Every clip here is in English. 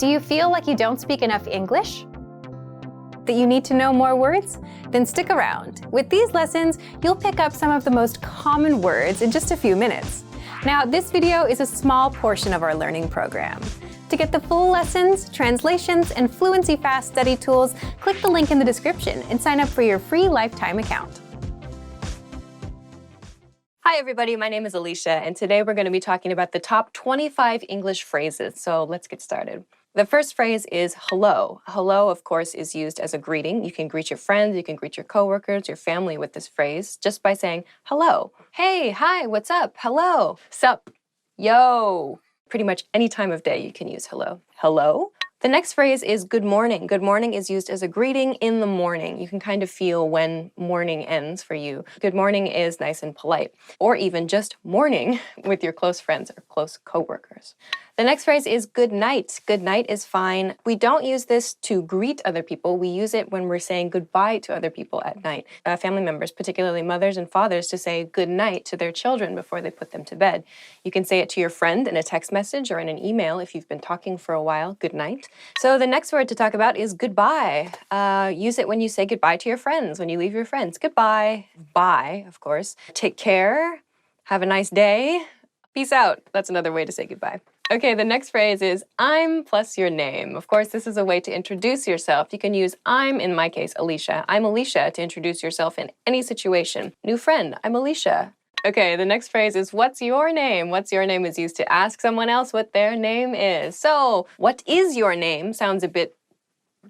Do you feel like you don't speak enough English? That you need to know more words? Then stick around. With these lessons, you'll pick up some of the most common words in just a few minutes. Now, this video is a small portion of our learning program. To get the full lessons, translations, and Fluency Fast study tools, click the link in the description and sign up for your free lifetime account. Hi everybody, my name is Alicia, and today we're going to be talking about the top 25 English phrases, so let's get started. The first phrase is hello. Hello, of course, is used as a greeting. You can greet your friends, you can greet your coworkers, your family with this phrase just by saying hello. Hey, hi, what's up? Hello. Sup? Yo. Pretty much any time of day you can use hello. Hello. The next phrase is good morning. Good morning is used as a greeting in the morning. You can kind of feel when morning ends for you. Good morning is nice and polite. Or even just morning with your close friends or close coworkers. The next phrase is good night. Good night is fine. We don't use this to greet other people. We use it when we're saying goodbye to other people at night. Family members, particularly mothers and fathers, to say good night to their children before they put them to bed. You can say it to your friend in a text message or in an email if you've been talking for a while. Good night. So the next word to talk about is goodbye. Use it when you say goodbye to your friends, when you leave your friends. Goodbye. Bye, of course. Take care. Have a nice day. Peace out. That's another way to say goodbye. Okay, the next phrase is I'm plus your name. Of course, this is a way to introduce yourself. You can use I'm, in my case, Alicia. I'm Alicia to introduce yourself in any situation. New friend, I'm Alicia. Okay, the next phrase is what's your name? What's your name is used to ask someone else what their name is. So, what is your name sounds a bit,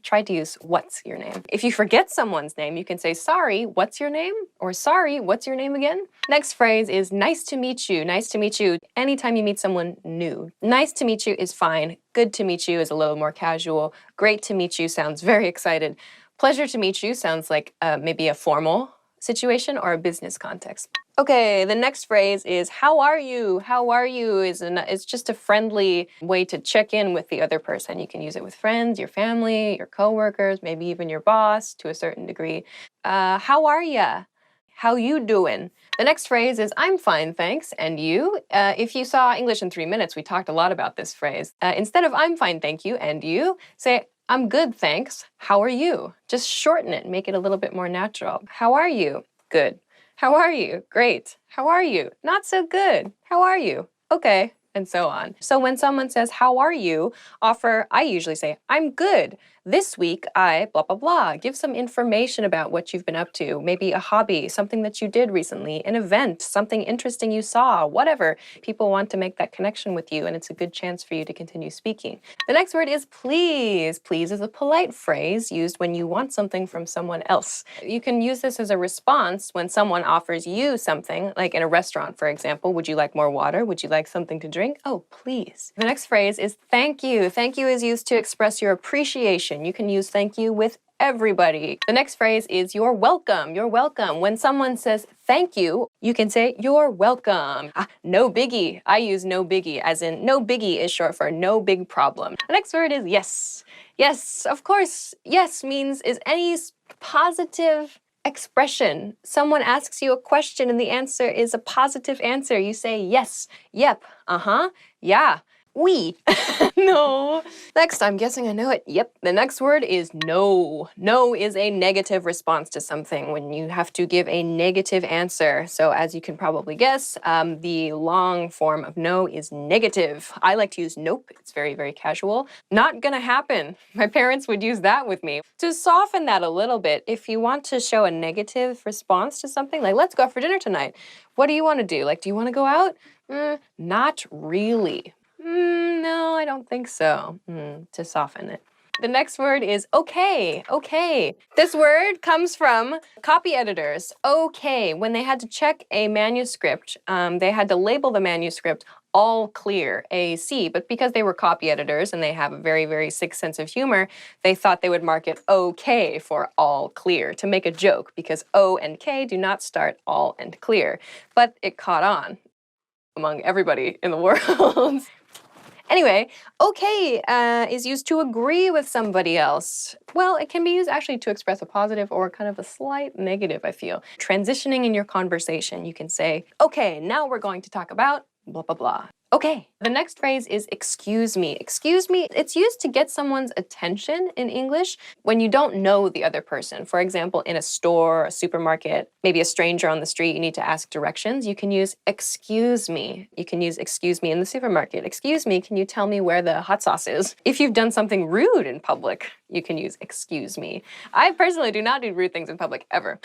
try to use what's your name. If you forget someone's name, you can say sorry, what's your name? Or sorry, what's your name again? Next phrase is nice to meet you. Nice to meet you anytime you meet someone new. Nice to meet you is fine. Good to meet you is a little more casual. Great to meet you sounds very excited. Pleasure to meet you sounds like maybe a formal situation or a business context. Okay, the next phrase is how are you? How are you is just a friendly way to check in with the other person. You can use it with friends, your family, your coworkers, maybe even your boss to a certain degree. How are ya? How you doing? The next phrase is I'm fine, thanks. And you? If you saw English in 3 minutes, we talked a lot about this phrase. Instead of I'm fine, thank you, and you, say I'm good, thanks. How are you? Just shorten it, make it a little bit more natural. How are you? Good. How are you? Great. How are you? Not so good. How are you? Okay. And so on. So when someone says, how are you? I usually say, I'm good. This week, I blah, blah, blah. Give some information about what you've been up to. Maybe a hobby, something that you did recently, an event, something interesting you saw, whatever. People want to make that connection with you, and it's a good chance for you to continue speaking. The next word is please. Please is a polite phrase used when you want something from someone else. You can use this as a response when someone offers you something, like in a restaurant, for example. Would you like more water? Would you like something to drink? Oh, please. The next phrase is thank you. Thank you is used to express your appreciation. You can use thank you with everybody. The next phrase is you're welcome. You're welcome. When someone says thank you, you can say you're welcome. No biggie. I use no biggie, as in no biggie is short for no big problem. The next word is yes. Yes, of course. Yes means is any positive expression. Someone asks you a question and the answer is a positive answer. You say yes, yep, yeah, oui. No. Next, I'm guessing I know it. Yep. The next word is no. No is a negative response to something when you have to give a negative answer. So as you can probably guess, the long form of no is negative. I like to use nope. It's very, very casual. Not gonna happen. My parents would use that with me. To soften that a little bit, if you want to show a negative response to something, like let's go out for dinner tonight. What do you want to do? Like, do you want to go out? Not really. No, I don't think so, to soften it. The next word is okay, okay. This word comes from copy editors. Okay, when they had to check a manuscript, they had to label the manuscript all clear, AC, but because they were copy editors and they have a very, very sick sense of humor, they thought they would mark it OK for all clear to make a joke because O and K do not start all and clear. But it caught on among everybody in the world. Anyway, okay is used to agree with somebody else. Well, it can be used actually to express a positive or kind of a slight negative, I feel. Transitioning in your conversation, you can say, okay, now we're going to talk about blah, blah, blah. Okay, the next phrase is excuse me. Excuse me, it's used to get someone's attention in English when you don't know the other person. For example, in a store, a supermarket, maybe a stranger on the street, you need to ask directions. You can use excuse me. You can use excuse me in the supermarket. Excuse me, can you tell me where the hot sauce is? If you've done something rude in public, you can use excuse me. I personally do not do rude things in public ever.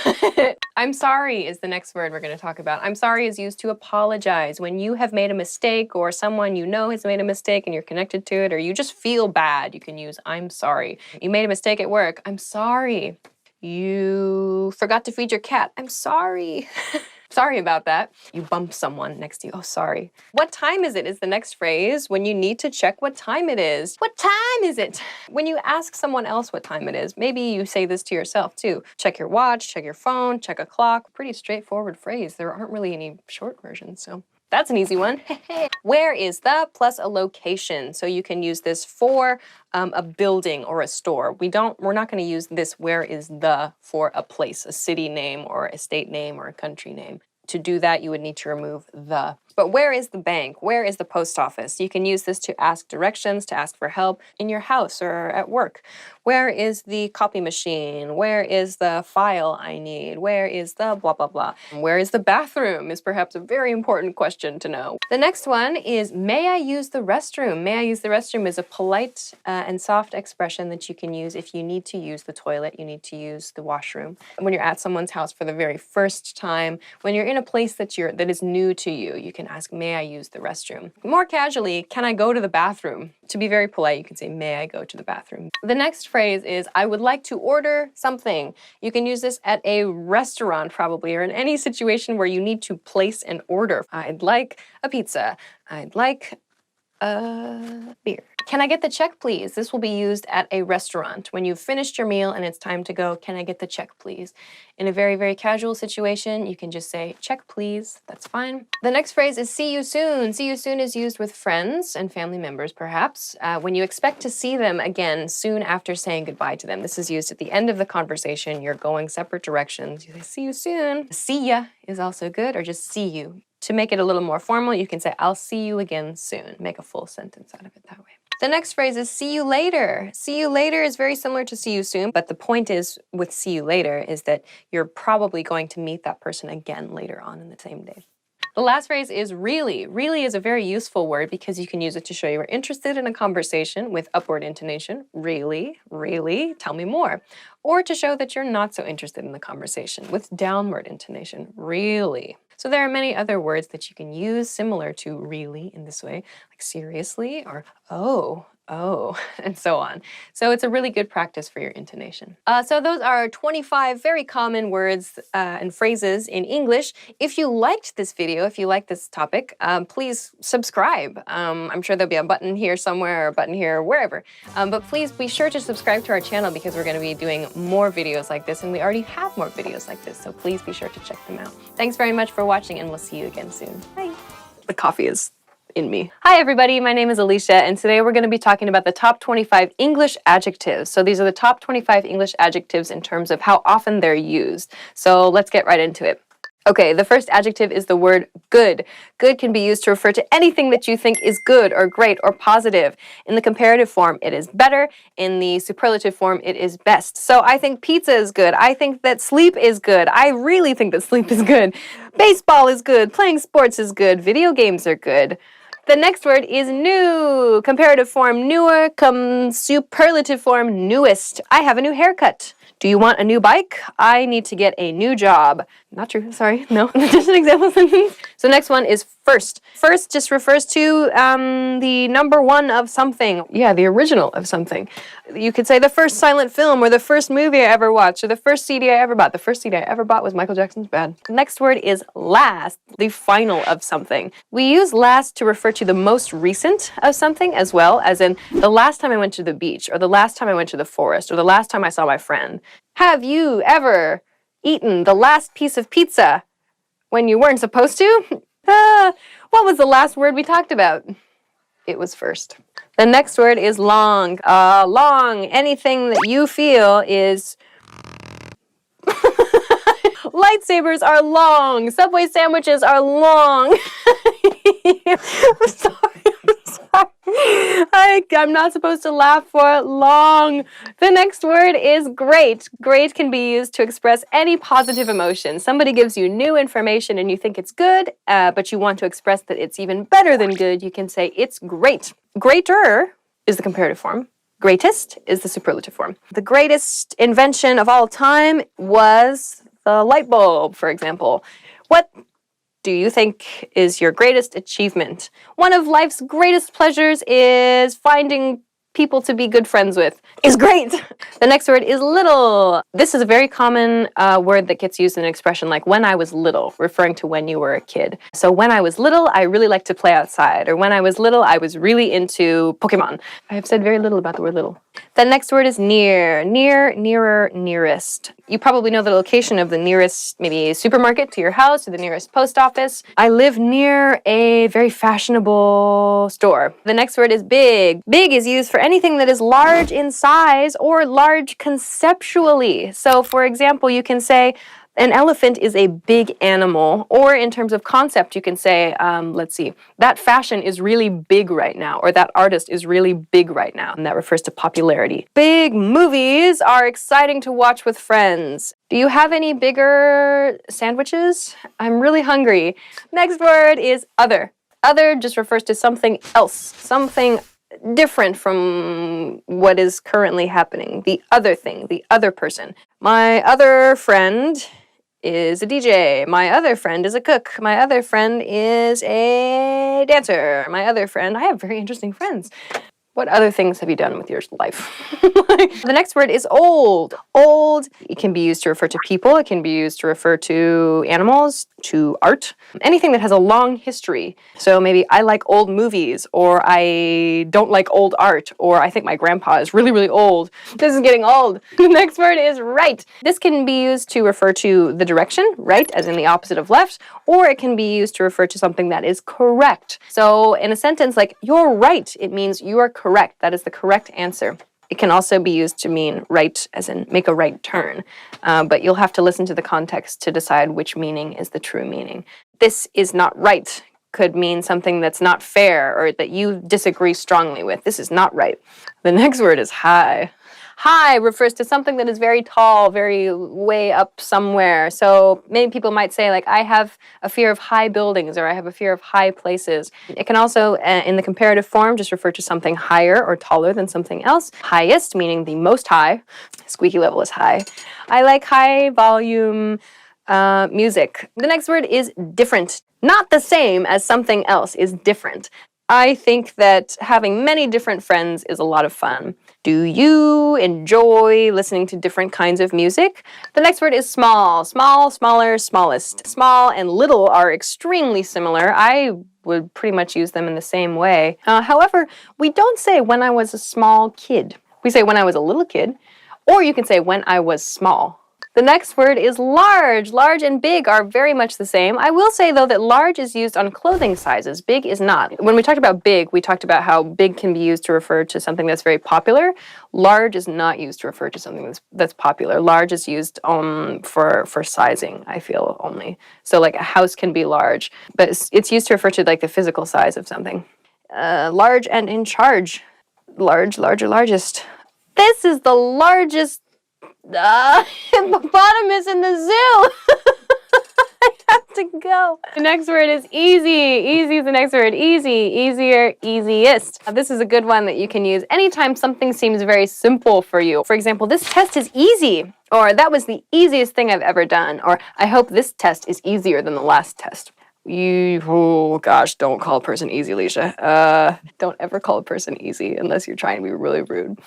I'm sorry is the next word we're going to talk about. I'm sorry is used to apologize. When you have made a mistake or someone you know has made a mistake and you're connected to it, or you just feel bad, you can use I'm sorry. You made a mistake at work. I'm sorry. You forgot to feed your cat. I'm sorry. Sorry about that. You bumped someone next to you. Oh, sorry. What time is it is the next phrase when you need to check what time it is. What time is it? When you ask someone else what time it is, maybe you say this to yourself too. Check your watch, check your phone, check a clock. Pretty straightforward phrase. There aren't really any short versions, so that's an easy one. Where is the plus a location. So you can use this for a building or a store. We're not going to use this where is the for a place, a city name or a state name or a country name. To do that, you would need to remove the. But where is the bank? Where is the post office? You can use this to ask directions, to ask for help in your house or at work. Where is the copy machine? Where is the file I need? Where is the blah, blah, blah? Where is the bathroom is perhaps a very important question to know. The next one is, may I use the restroom? May I use the restroom is a polite and soft expression that you can use if you need to use the toilet, you need to use the washroom. When you're at someone's house for the very first time, when you're in a place that is new to you, you can ask, may I use the restroom? More casually, can I go to the bathroom? To be very polite, you can say, may I go to the bathroom? The next phrase is, I would like to order something. You can use this at a restaurant probably, or in any situation where you need to place an order. I'd like a pizza. I'd like a beer. Can I get the check, please? This will be used at a restaurant. When you've finished your meal and it's time to go, can I get the check, please? In a very, very casual situation, you can just say, check, please. That's fine. The next phrase is see you soon. See you soon is used with friends and family members, perhaps, when you expect to see them again soon after saying goodbye to them. This is used at the end of the conversation. You're going separate directions. You say, see you soon. See ya is also good, or just see you. To make it a little more formal, you can say, I'll see you again soon. Make a full sentence out of it that way. The next phrase is see you later. See you later is very similar to see you soon, but the point is with see you later is that you're probably going to meet that person again later on in the same day. The last phrase is really. Really is a very useful word because you can use it to show you are interested in a conversation with upward intonation. Really, really, tell me more. Or to show that you're not so interested in the conversation with downward intonation. Really. So there are many other words that you can use similar to really in this way, like seriously or oh, and so on. So it's a really good practice for your intonation. So those are 25 very common words and phrases in English. If you liked this video, if you like this topic, please subscribe. I'm sure there'll be a button here somewhere or a button here or wherever. But please be sure to subscribe to our channel because we're going to be doing more videos like this, and we already have more videos like this. So please be sure to check them out. Thanks very much for watching, and we'll see you again soon. Bye. The coffee is in me. Hi everybody, my name is Alicia, and today we're going to be talking about the top 25 English adjectives. So these are the top 25 English adjectives in terms of how often they're used. So let's get right into it. Okay, the first adjective is the word good. Good can be used to refer to anything that you think is good or great or positive. In the comparative form, it is better. In the superlative form, it is best. So I think pizza is good. I think that sleep is good. I really think that sleep is good. Baseball is good. Playing sports is good. Video games are good. The next word is new. Comparative form, newer. Superlative form, newest. I have a new haircut. Do you want a new bike? I need to get a new job. Not true, sorry, no, just an example sentence. So next one is first. First just refers to the number one of something. Yeah, the original of something. You could say the first silent film or the first movie I ever watched or the first CD I ever bought. The first CD I ever bought was Michael Jackson's Bad. Next word is last, the final of something. We use last to refer to the most recent of something as well, as in the last time I went to the beach or the last time I went to the forest or the last time I saw my friend. Have you ever eaten the last piece of pizza when you weren't supposed to? What was the last word we talked about? It was first. The next word is long. Long. Anything that you feel is Lightsabers are long. Subway sandwiches are long. I'm sorry. I'm not supposed to laugh for long. The next word is great. Great can be used to express any positive emotion. Somebody gives you new information and you think it's good, but you want to express that it's even better than good. You can say it's great. Greater is the comparative form. Greatest is the superlative form. The greatest invention of all time was the light bulb, for example. What do you think is your greatest achievement? One of life's greatest pleasures is finding people to be good friends with. Is great. The next word is little. This is a very common word that gets used in an expression like when I was little, referring to when you were a kid. So when I was little, I really liked to play outside. Or when I was little, I was really into Pokemon. I have said very little about the word little. The next word is near. Near, nearer, nearest. You probably know the location of the nearest maybe supermarket to your house or the nearest post office. I live near a very fashionable store. The next word is big. Big is used for anything that is large in size or large conceptually. So for example, you can say an elephant is a big animal, or in terms of concept, you can say, let's see, that fashion is really big right now, or that artist is really big right now, and that refers to popularity. Big movies are exciting to watch with friends. Do you have any bigger sandwiches? I'm really hungry. Next word is other. Other just refers to something else, something different from what is currently happening. The other thing, the other person. My other friend is a DJ. My other friend is a cook. My other friend is a dancer. My other friend, I have very interesting friends. What other things have you done with your life? The next word is old. Old, it can be used to refer to people. It can be used to refer to animals, to art, anything that has a long history. So maybe I like old movies, or I don't like old art, or I think my grandpa is really, really old. This is getting old. The next word is right. This can be used to refer to the direction, right, as in the opposite of left, or it can be used to refer to something that is correct. So in a sentence like, you're right, it means you are correct. That is the correct answer. It can also be used to mean right, as in make a right turn. But you'll have to listen to the context to decide which meaning is the true meaning. This is not right could mean something that's not fair or that you disagree strongly with. This is not right. The next word is high. High refers to something that is very tall, very way up somewhere. So many people might say, like, I have a fear of high buildings, or I have a fear of high places. It can also, in the comparative form, just refer to something higher or taller than something else. Highest, meaning the most high. Squeaky level is high. I like high volume music. The next word is different. Not the same as something else, is different. I think that having many different friends is a lot of fun. Do you enjoy listening to different kinds of music? The next word is small. Small, smaller, smallest. Small and little are extremely similar. I would pretty much use them in the same way. However, we don't say when I was a small kid. We say when I was a little kid, or you can say when I was small. The next word is large. Large and big are very much the same. I will say, though, that large is used on clothing sizes. Big is not. When we talked about big, we talked about how big can be used to refer to something that's very popular. Large is not used to refer to something that's popular. Large is used for sizing, I feel, only. So, like, a house can be large, but it's used to refer to, like, the physical size of something. Large and in charge. Large, larger, largest. This is the largest hippopotamus in the zoo. I have to go. The next word is easy. Easy is the next word. Easy, easier, easiest. This is a good one that you can use anytime something seems very simple for you. For example, this test is easy, or that was the easiest thing I've ever done, or I hope this test is easier than the last test. Oh gosh, don't call a person easy, Alicia. Don't ever call a person easy unless you're trying to be really rude.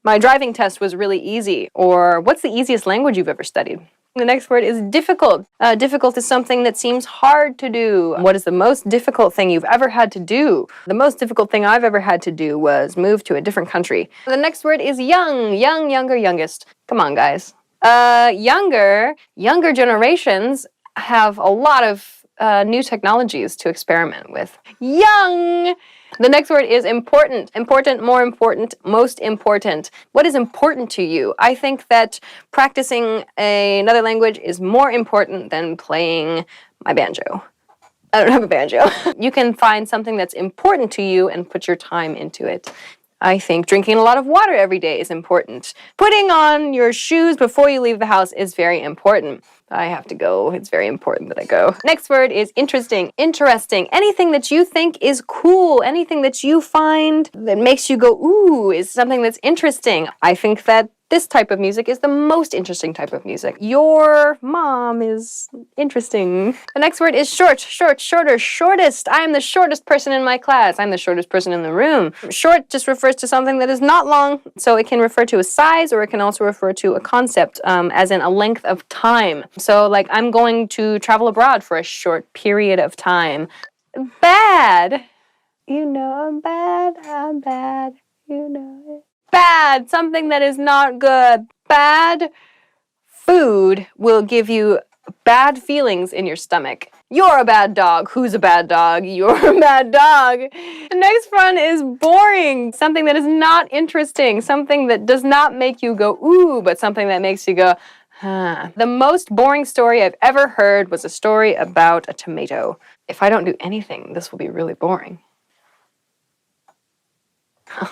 My driving test was really easy. Or what's the easiest language you've ever studied? The next word is difficult. Difficult is something that seems hard to do. What is the most difficult thing you've ever had to do? The most difficult thing I've ever had to do was move to a different country. The next word is young. Young, younger, youngest. Come on, guys. Younger generations have a lot of new technologies to experiment with. Young The next word is important. Important, more important, most important. What is important to you? I think that practicing another language is more important than playing my banjo. I don't have a banjo. You can find something that's important to you and put your time into it. I think drinking a lot of water every day is important. Putting on your shoes before you leave the house is very important. I have to go. It's very important that I go. Next word is interesting. Interesting. Anything that you think is cool, anything that you find that makes you go, ooh, is something that's interesting. I think that this type of music is the most interesting type of music. Your mom is interesting. The next word is short, short, shorter, shortest. I am the shortest person in my class. I'm the shortest person in the room. Short just refers to something that is not long, so it can refer to a size or it can also refer to a concept, as in a length of time. So like, I'm going to travel abroad for a short period of time. Bad. You know I'm bad, you know it. Bad, something that is not good. Bad food will give you bad feelings in your stomach. You're a bad dog. Who's a bad dog? You're a bad dog. The next one is boring. Something that is not interesting. Something that does not make you go, ooh, but something that makes you go, huh. The most boring story I've ever heard was a story about a tomato. If I don't do anything, this will be really boring.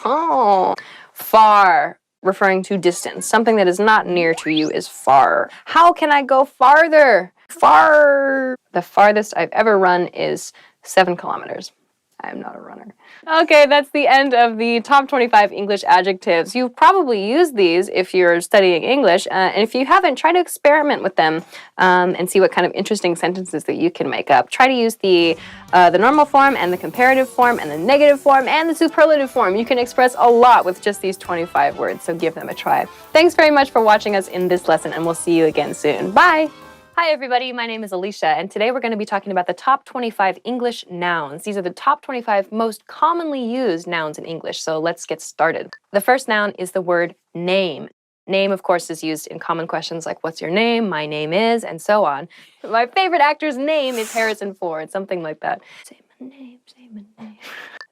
Oh, far, referring to distance. Something that is not near to you is far. How can I go farther? Far. The farthest I've ever run is 7 kilometers. I am not a runner. Okay, that's the end of the top 25 English adjectives. You've probably used these if you're studying English, and if you haven't, try to experiment with them and see what kind of interesting sentences that you can make up. Try to use the normal form and the comparative form and the negative form and the superlative form. You can express a lot with just these 25 words, so give them a try. Thanks very much for watching us in this lesson, and we'll see you again soon. Bye! Hi everybody, my name is Alicia, and today we're going to be talking about the top 25 English nouns. These are the top 25 most commonly used nouns in English, so let's get started. The first noun is the word name. Name, of course, is used in common questions like, what's your name, my name is, and so on. My favorite actor's name is Harrison Ford, something like that. Say my name, say my name.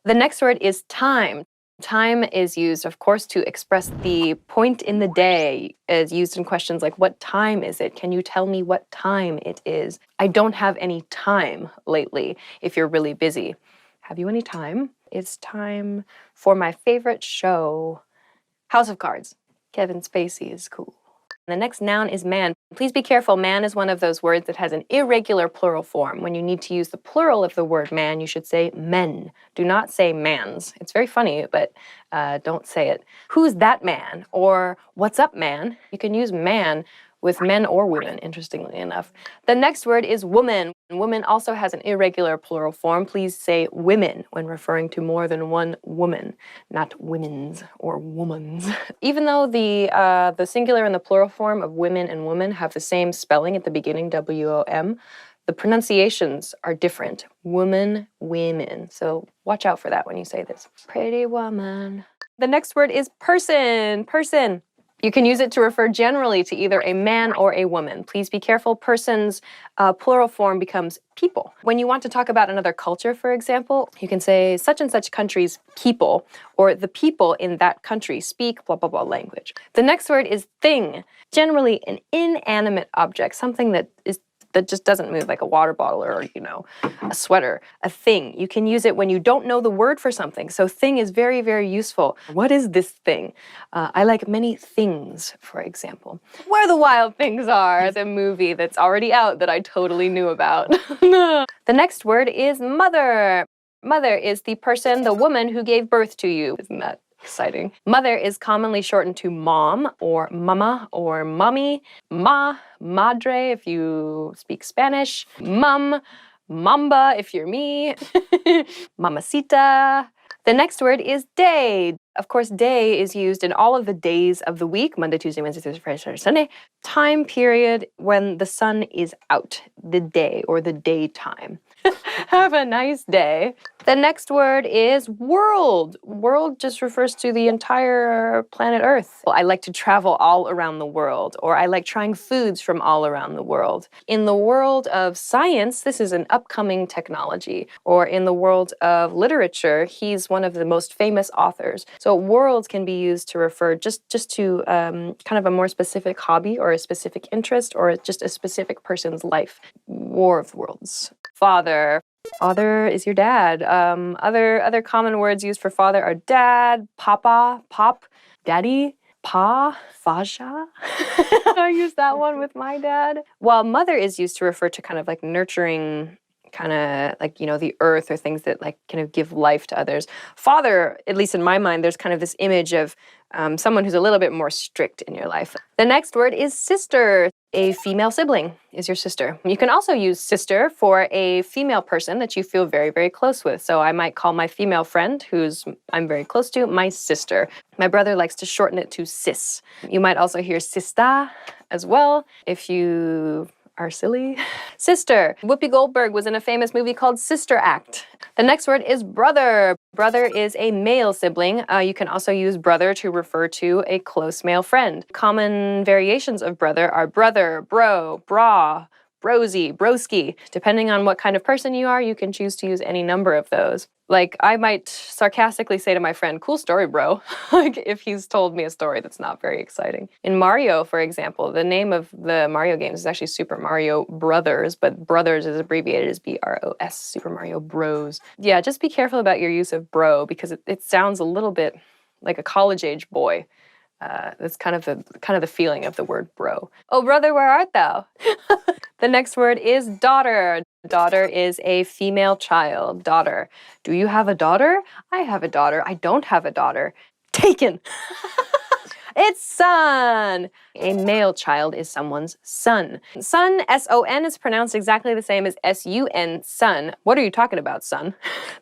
The next word is time. Time is used, of course, to express the point in the day, is used in questions like, what time is it? Can you tell me what time it is? I don't have any time lately, if you're really busy. Have you any time? It's time for my favorite show, House of Cards. Kevin Spacey is cool. The next noun is man. Please be careful, man is one of those words that has an irregular plural form. When you need to use the plural of the word man, you should say men. Do not say mans. It's very funny, but don't say it. Who's that man? Or what's up, man? You can use man with men or women, interestingly enough. The next word is woman. Woman also has an irregular plural form. Please say women when referring to more than one woman, not women's or woman's. Even though the singular and the plural form of women and woman have the same spelling at the beginning, W-O-M, the pronunciations are different. Woman, women. So watch out for that when you say this. Pretty woman. The next word is person. Person. You can use it to refer generally to either a man or a woman. Please be careful, person's plural form becomes people. When you want to talk about another culture, for example, you can say such and such country's people, or the people in that country speak blah, blah, blah language. The next word is thing. Generally an inanimate object, something that just doesn't move, like a water bottle or, a sweater, a thing. You can use it when you don't know the word for something. So thing is very, very useful. What is this thing? I like many things, for example. Where the Wild Things Are, the movie that's already out that I totally knew about. The next word is mother. Mother is the person, the woman who gave birth to you. Isn't that exciting? Mother is commonly shortened to mom or mama or mommy, ma, madre if you speak Spanish, mum, mamba if you're me, mamacita. The next word is day. Of course, day is used in all of the days of the week, Monday, Tuesday, Wednesday, Thursday, Friday, Saturday, Sunday. Time period when the sun is out, the day or the daytime. Have a nice day. The next word is world. World just refers to the entire planet Earth. I like to travel all around the world, or I like trying foods from all around the world. In the world of science, this is an upcoming technology. Or in the world of literature, he's one of the most famous authors. So worlds can be used to refer just to kind of a more specific hobby or a specific interest or just a specific person's life. War of Worlds. Father. Father is your dad. Other common words used for father are dad, papa, pop, daddy, pa, faja. I use that one with my dad. While mother is used to refer to kind of like nurturing, kind of like, you know, the earth or things that like kind of give life to others. Father, at least in my mind, there's kind of this image of someone who's a little bit more strict in your life. The next word is sister. A female sibling is your sister. You can also use sister for a female person that you feel very, very close with. So I might call my female friend, I'm very close to, my sister. My brother likes to shorten it to sis. You might also hear sista as well if you are silly. Sister. Whoopi Goldberg was in a famous movie called Sister Act. The next word is brother. Brother is a male sibling. You can also use brother to refer to a close male friend. Common variations of brother are brother, bro, bra, brosy, broski. Depending on what kind of person you are, you can choose to use any number of those. Like, I might sarcastically say to my friend, cool story, bro, like if he's told me a story that's not very exciting. In Mario, for example, the name of the Mario games is actually Super Mario Brothers, but Brothers is abbreviated as BROS, Super Mario Bros. Yeah, just be careful about your use of bro, because it sounds a little bit like a college-age boy. That's kind of the feeling of the word bro. Oh, brother, where art thou? The next word is daughter. Daughter is a female child. Daughter. Do you have a daughter? I have a daughter. I don't have a daughter. Taken. It's son. A male child is someone's son. Son, S-O-N, is pronounced exactly the same as S-U-N, son. What are you talking about, son?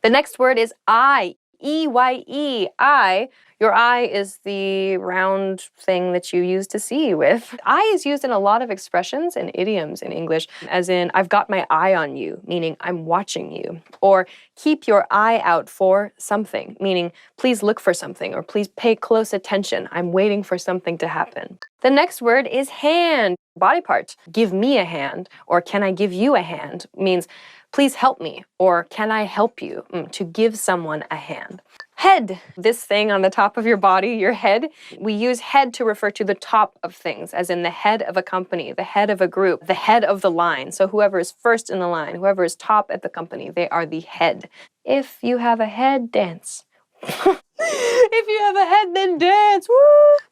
The next word is eye. E-Y-E, eye. Your eye is the round thing that you use to see with. Eye is used in a lot of expressions and idioms in English, as in, I've got my eye on you, meaning I'm watching you. Or keep your eye out for something, meaning please look for something, or please pay close attention. I'm waiting for something to happen. The next word is hand, body part. Give me a hand, or can I give you a hand, means please help me, or can I help you, to give someone a hand. Head, this thing on the top of your body, your head. We use head to refer to the top of things, as in the head of a company, the head of a group, the head of the line. So whoever is first in the line, whoever is top at the company, they are the head. If you have a head, dance. If you have a head, then dance. Woo!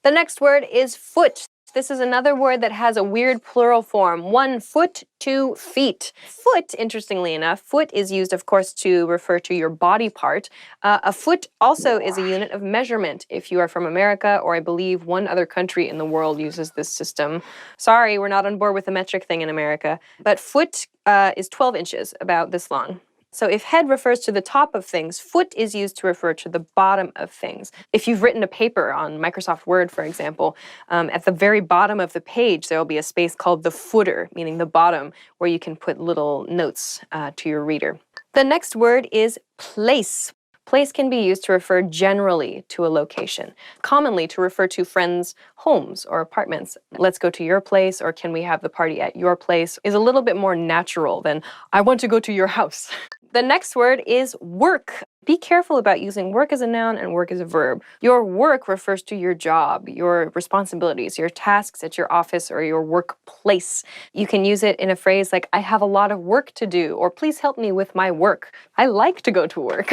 The next word is foot. This is another word that has a weird plural form. 1 foot, 2 feet. Foot, interestingly enough, foot is used, of course, to refer to your body part. A foot also is a unit of measurement if you are from America, or I believe one other country in the world uses this system. Sorry, we're not on board with the metric thing in America. But foot is 12 inches, about this long. So if head refers to the top of things, foot is used to refer to the bottom of things. If you've written a paper on Microsoft Word, for example, at the very bottom of the page, there will be a space called the footer, meaning the bottom, where you can put little notes to your reader. The next word is place. Place can be used to refer generally to a location, commonly to refer to friends' homes or apartments. Let's go to your place, or can we have the party at your place, is a little bit more natural than I want to go to your house. The next word is work. Be careful about using work as a noun and work as a verb. Your work refers to your job, your responsibilities, your tasks at your office or your workplace. You can use it in a phrase like, I have a lot of work to do, or please help me with my work. I like to go to work.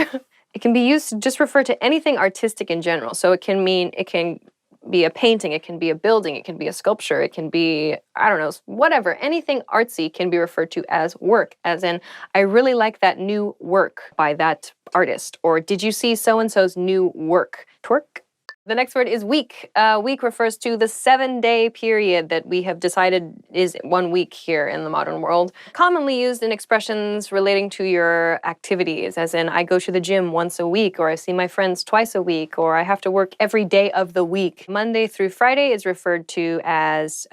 It can be used to just refer to anything artistic in general. So it can be a painting, it can be a building, it can be a sculpture, it can be, I don't know, whatever. Anything artsy can be referred to as work, as in, I really like that new work by that artist, or did you see so-and-so's new work? Twerk. The next word is week. Week refers to the 7-day period that we have decided is 1 week here in the modern world. Commonly used in expressions relating to your activities, as in I go to the gym once a week, or I see my friends twice a week, or I have to work every day of the week. Monday through Friday is referred to as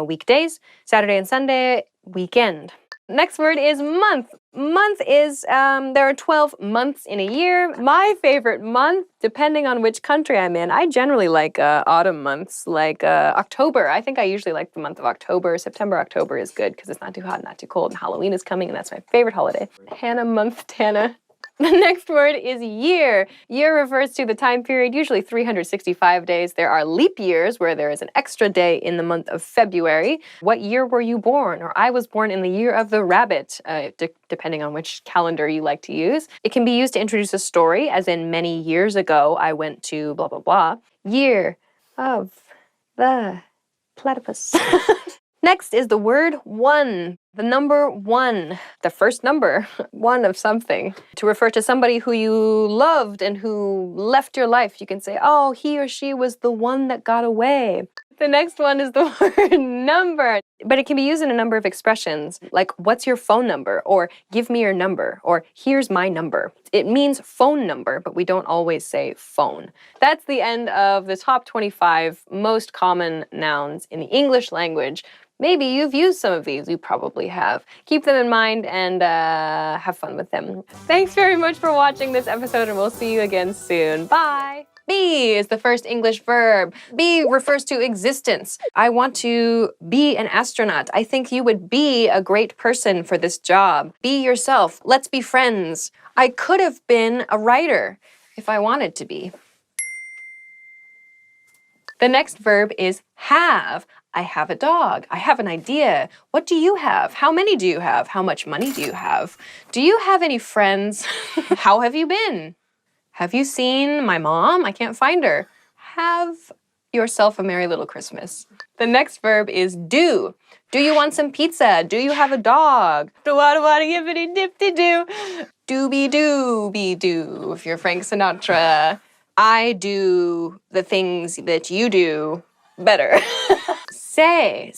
weekdays. Saturday and Sunday, weekend. Next word is month. Month is, there are 12 months in a year. My favorite month, depending on which country I'm in, I generally like autumn months, like October. I think I usually like the month of October. September, October is good because it's not too hot, not too cold, and Halloween is coming, and that's my favorite holiday. Hannah month, Tana. The next word is year. Year refers to the time period, usually 365 days. There are leap years where there is an extra day in the month of February. What year were you born? Or I was born in the year of the rabbit, depending on which calendar you like to use. It can be used to introduce a story, as in many years ago I went to blah, blah, blah. Year of the platypus. Next is the word one. The number one, the first number, one of something. To refer to somebody who you loved and who left your life, you can say, oh, he or she was the one that got away. The next one is the word number. But it can be used in a number of expressions, like what's your phone number, or give me your number, or here's my number. It means phone number, but we don't always say phone. That's the end of the top 25 most common nouns in the English language. Maybe you've used some of these, you probably have. Keep them in mind and have fun with them. Thanks very much for watching this episode, and we'll see you again soon. Bye! Be is the first English verb. Be refers to existence. I want to be an astronaut. I think you would be a great person for this job. Be yourself. Let's be friends. I could have been a writer if I wanted to be. The next verb is have. I have a dog. I have an idea. What do you have? How many do you have? How much money do you have? Do you have any friends? How have you been? Have you seen my mom? I can't find her. Have yourself a merry little Christmas. The next verb is do. Do you want some pizza? Do you have a dog? Do I want to give any dip-de-doo? Dooby-doo-be-doo, if you're Frank Sinatra. I do the things that you do better. Say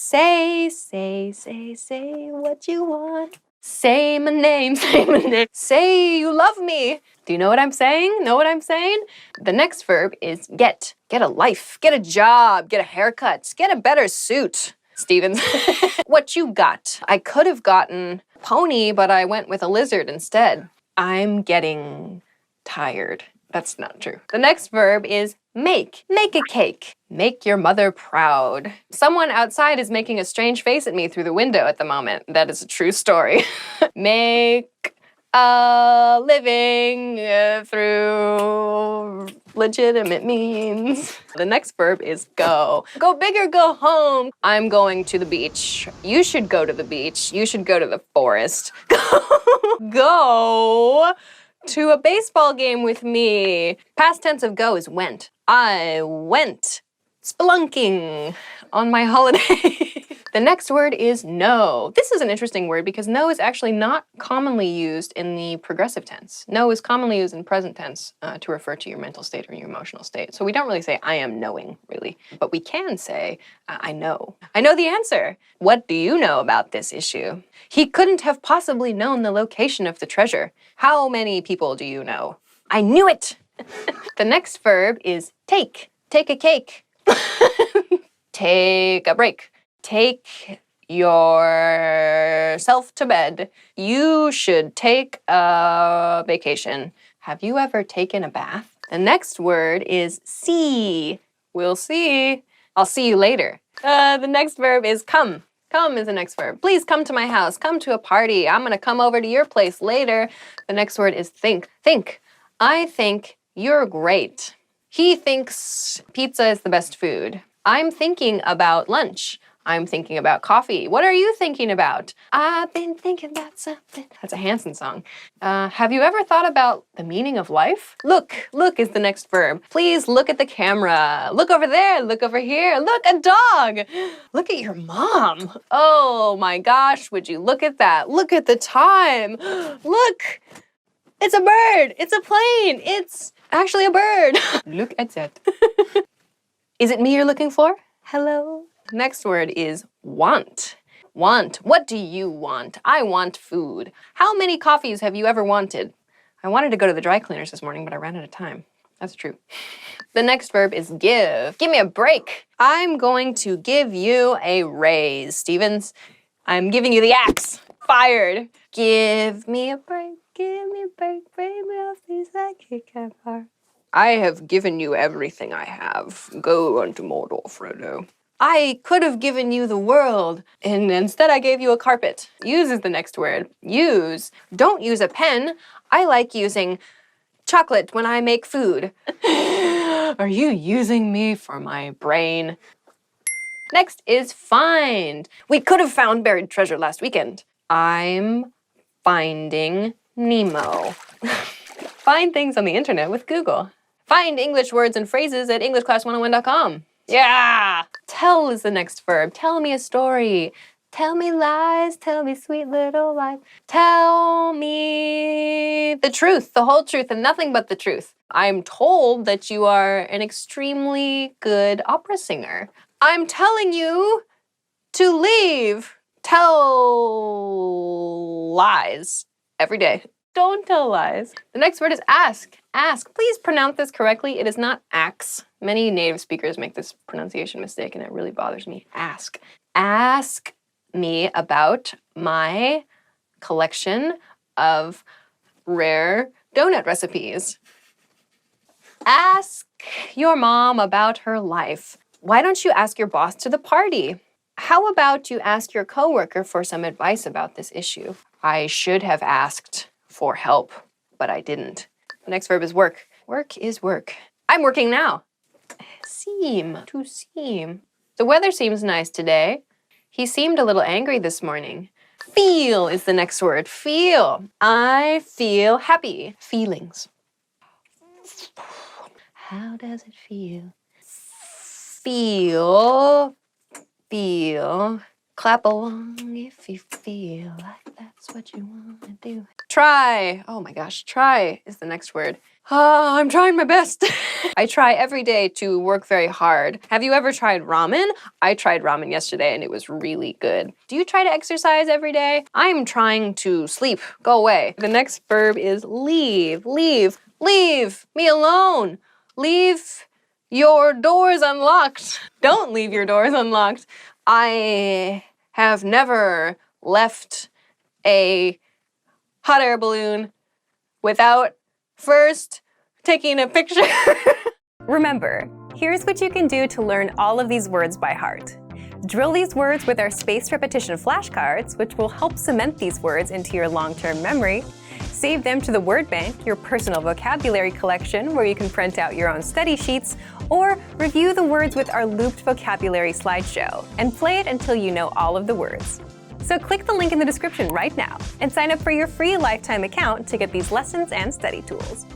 what you want. Say my name, say my name. Say you love me. Do you know what I'm saying? Know what I'm saying? The next verb is get. Get a life, get a job, get a haircut, get a better suit. Stevens. What you got? I could have gotten a pony, but I went with a lizard instead. I'm getting tired. That's not true. The next verb is make. Make a cake. Make your mother proud. Someone outside is making a strange face at me through the window at the moment. That is a true story. Make a living through legitimate means. The next verb is go. Go big or go home. I'm going to the beach. You should go to the beach. You should go to the forest. Go to a baseball game with me. Past tense of go is went. I went spelunking on my holiday. The next word is no. This is an interesting word because no is actually not commonly used in the progressive tense. No is commonly used in present tense to refer to your mental state or your emotional state. So we don't really say I am knowing, really. But we can say I know. I know the answer. What do you know about this issue? He couldn't have possibly known the location of the treasure. How many people do you know? I knew it! The next verb is take. Take a cake. Take a break. Take yourself to bed. You should take a vacation. Have you ever taken a bath? The next word is see. We'll see. I'll see you later. The next verb is come. Come is the next verb. Please come to my house. Come to a party. I'm gonna come over to your place later. The next word is think. Think. I think you're great. He thinks pizza is the best food. I'm thinking about lunch. I'm thinking about coffee. What are you thinking about? I've been thinking about something. That's a Hanson song. Have you ever thought about the meaning of life? Look. Look is the next verb. Please look at the camera. Look over there. Look over here. Look, a dog. Look at your mom. Oh my gosh, would you look at that? Look at the time. Look. It's a bird. It's a plane. It's actually a bird. Look at that. Is it me you're looking for? Hello. Next word is want. Want. What do you want? I want food. How many coffees have you ever wanted? I wanted to go to the dry cleaners this morning, but I ran out of time. That's true. The next verb is give. Give me a break. I'm going to give you a raise, Stevens. I'm giving you the axe. Fired. Give me a break. Give me a break. Break me off these I can't apart. I have given you everything I have. Go unto Mordor, Frodo. I could have given you the world, and instead I gave you a carpet. Use is the next word. Use. Don't use a pen. I like using chocolate when I make food. Are you using me for my brain? Next is find. We could have found buried treasure last weekend. I'm finding Nemo. Find things on the internet with Google. Find English words and phrases at EnglishClass101.com. Yeah! Tell is the next verb. Tell me a story. Tell me lies. Tell me sweet little lies. Tell me the truth, the whole truth, and nothing but the truth. I'm told that you are an extremely good opera singer. I'm telling you to leave. Tell lies every day. Don't tell lies. The next word is ask. Ask. Please pronounce this correctly. It is not axe. Many native speakers make this pronunciation mistake, and it really bothers me. Ask. Ask me about my collection of rare donut recipes. Ask your mom about her life. Why don't you ask your boss to the party? How about you ask your coworker for some advice about this issue? I should have asked for help, but I didn't. The next verb is work. Work is work. I'm working now. Seem, to seem. The weather seems nice today. He seemed a little angry this morning. Feel is the next word. Feel. I feel happy. Feelings. How does it feel? Feel. Feel. Clap along if you feel like that's what you want to do. Try. Oh my gosh, try is the next word. I'm trying my best. I try every day to work very hard. Have you ever tried ramen? I tried ramen yesterday and it was really good. Do you try to exercise every day? I'm trying to sleep. Go away. The next verb is leave. Leave. Leave me alone. Leave your doors unlocked. Don't leave your doors unlocked. I have never left a hot air balloon without first taking a picture. Remember, here's what you can do to learn all of these words by heart. Drill these words with our spaced repetition flashcards, which will help cement these words into your long-term memory. Save them to the word bank, your personal vocabulary collection, where you can print out your own study sheets, or review the words with our looped vocabulary slideshow, and play it until you know all of the words. So click the link in the description right now and sign up for your free lifetime account to get these lessons and study tools.